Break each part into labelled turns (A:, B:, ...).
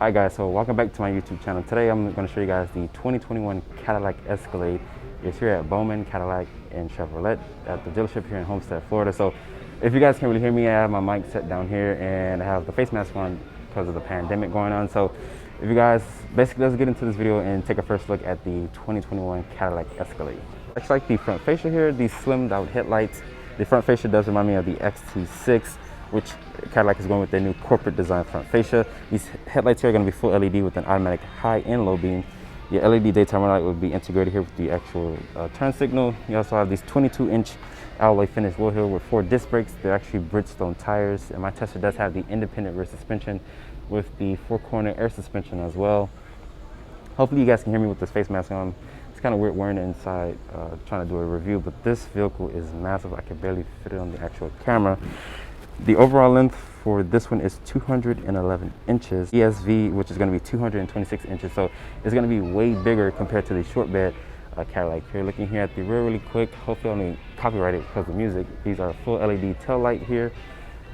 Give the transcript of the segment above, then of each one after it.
A: Hi guys, so welcome back to my YouTube channel. Today I'm going to show you guys the 2021 Cadillac Escalade. It's here at Bomnin Cadillac and Chevrolet at the dealership here in Homestead, Florida. So if you guys can't really hear me, I have my mic set down here and I have the face mask on because of the pandemic going on. So if you guys, basically let's get into this video and take a first look at the 2021 Cadillac Escalade. I actually like the front fascia here, these slimmed out headlights. The front fascia does remind me of the XT6, which Cadillac is going with their new corporate design front fascia. These headlights here are going to be full LED with an automatic high and low beam. The LED daytime light will be integrated here with the actual turn signal. You also have these 22-inch alloy finish wheel here with 4 disc brakes. They're actually Bridgestone tires, and my Tesla does have the independent rear suspension with the 4-corner air suspension as well. Hopefully you guys can hear me with this face mask on. It's kind of weird wearing it inside, trying to do a review, but this vehicle is massive. I can barely fit it on the actual camera. The overall length for this one is 211 inches. ESV, which is going to be 226 inches, so it's going to be way bigger compared to the short bed Cadillac here. Looking here at the rear really quick, hopefully I don't need copyrighted because of music. These are full LED tail light here.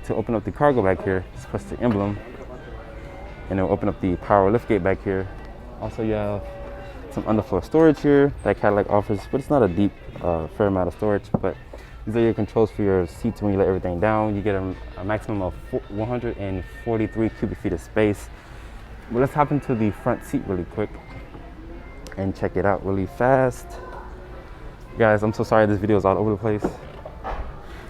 A: To open up the cargo back here, just press the emblem, and it'll open up the power liftgate back here. Also, you have some underfloor storage here that Cadillac offers, but it's not a deep, fair amount of storage. But these are your controls for your seats when you let everything down. You get a maximum of 143 cubic feet of space. But let's hop into the front seat really quick and check it out really fast. Guys, I'm so sorry this video is all over the place.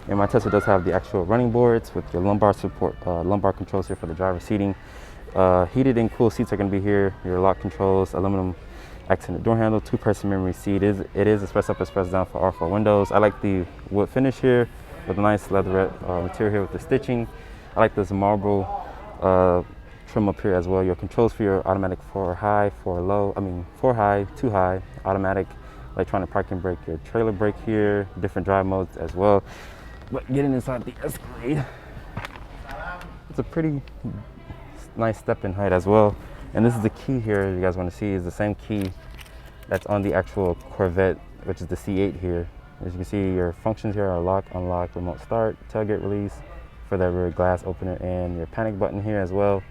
A: And my Tesla does have the actual running boards with your lumbar support, lumbar controls here for the driver's seating. Heated and cool seats are going to be here. Your lock controls, aluminum accented door handle, 2-person memory seat. It is express up, express down for R4 windows. I like the wood finish here with a nice leatherette material here with the stitching. I like this marble trim up here as well. Your controls for your automatic 4 high, 4 high, 2 high, automatic electronic parking brake, your trailer brake here, different drive modes as well. But getting inside the Escalade, it's a pretty nice step in height as well. And this is the key here you guys want to see is the same key that's on the actual Corvette, which is the C8 here. As you can see, your functions here are lock, unlock, remote start, tailgate release for that rear glass opener, and your panic button here as well.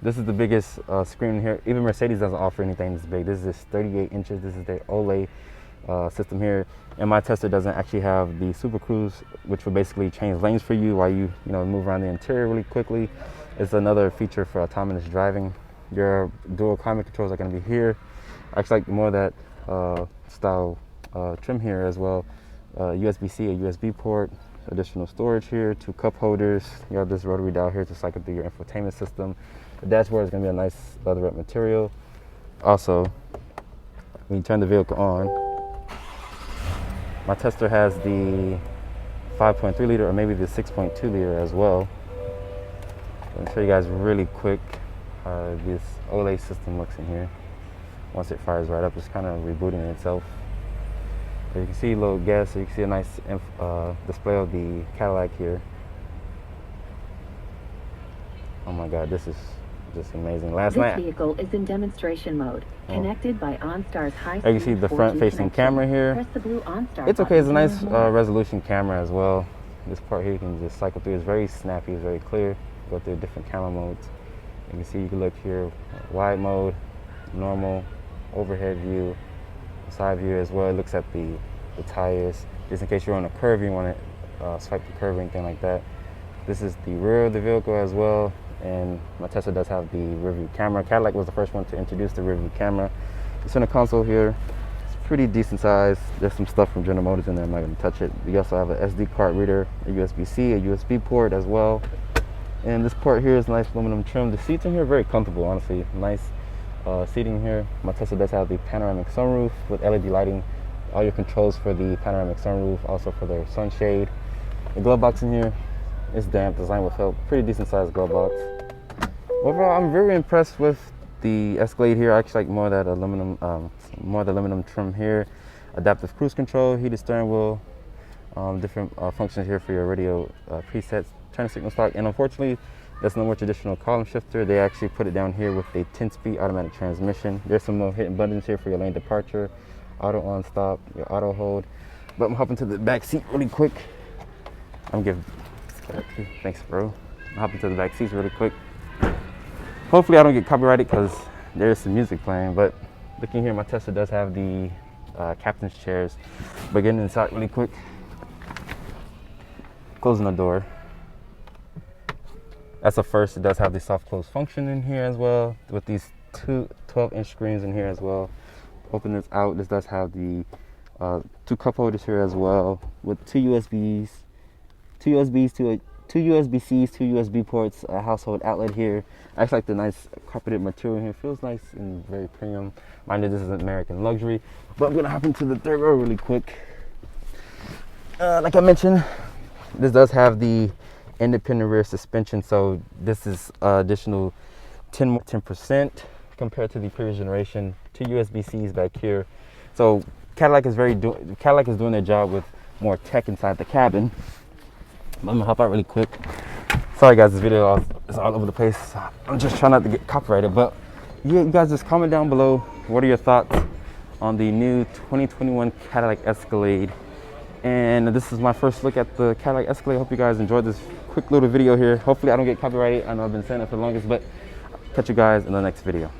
A: This is the biggest screen here. Even Mercedes doesn't offer anything this big. This is 38 inches. This is their OLED system here. And my Tesla doesn't actually have the Super Cruise, which will basically change lanes for you while you move around the interior really quickly. It's another feature for autonomous driving. Your dual climate controls are going to be here. I actually like more of that style trim here as well. USB-C, a USB port, additional storage here, 2 cup holders. You have this rotary dial here to cycle through your infotainment system. The dashboard is going to be a nice leatherette material. Also, when you turn the vehicle on, my Tesla has the 5.3 liter or maybe the 6.2 liter as well. Let me show you guys really quick how this OLED system looks in here. Once it fires right up, it's kind of rebooting itself. But you can see a little gas, so you can see a nice display of the Cadillac here. Oh my God, this is just amazing. This
B: vehicle is in demonstration mode, connected by OnStar's high-speed 4G
A: you can see the front-facing camera here.
B: Press the blue OnStar
A: it's okay, it's a nice resolution camera as well. This part here you can just cycle through. It's very snappy, it's very clear. Go through different camera modes. You can see, you can look here, wide mode, normal, overhead view, side view as well. It looks at the tires, just in case you're on a curve, you want to swipe the curve or anything like that. This is the rear of the vehicle as well, and my Tesla does have the rear view camera. Cadillac was the first one to introduce the rear view camera. The center console here, it's pretty decent size. There's some stuff from General Motors in there, I'm not going to touch it. You also have an SD card reader, a USB-C, a USB port as well. And this port here is nice aluminum trim. The seats in here are very comfortable, honestly. Nice seating here. My Tesla does have the panoramic sunroof with LED lighting. All your controls for the panoramic sunroof, also for their sunshade. The glove box in here is damp, designed with help. Pretty decent sized glove box. Overall, I'm very impressed with the Escalade here. I actually like more of that aluminum trim here. Adaptive cruise control, heated steering wheel, different functions here for your radio presets, turn signal stock, and unfortunately there's no more traditional column shifter. They actually put it down here with a 10-speed automatic transmission. There's some more hidden buttons here for your lane departure, auto on stop, your auto hold. But I'm hopping to the back seat really quick. I'm giving thanks bro. I'm hopping to the back seats really quick. Hopefully I don't get copyrighted because there's some music playing, but looking here, my Tesla does have the captain's chairs. But getting inside really quick, closing the door. That's a first. It does have the soft close function in here as well, with these two 12-inch screens in here as well. Open this out. This does have the two cup holders here as well, with two USBs, two USB-Cs, two USB ports, a household outlet here. I actually like the nice carpeted material here. It feels nice and very premium. Mind you, this is an American luxury. But I'm gonna hop into the third row really quick. Like I mentioned, this does have the independent rear suspension, so this is additional 10% compared to the previous generation. Two USB-Cs back here. So Cadillac is doing their job with more tech inside the cabin. I'm gonna hop out really quick. Sorry guys, this video is all over the place. I'm just trying not to get copyrighted, but yeah, you guys just comment down below. What are your thoughts on the new 2021 Cadillac Escalade? And this is my first look at the Cadillac Escalade. Hope you guys enjoyed this quick little video here. Hopefully I don't get copyrighted. I know I've been saying it for the longest, but catch you guys in the next video.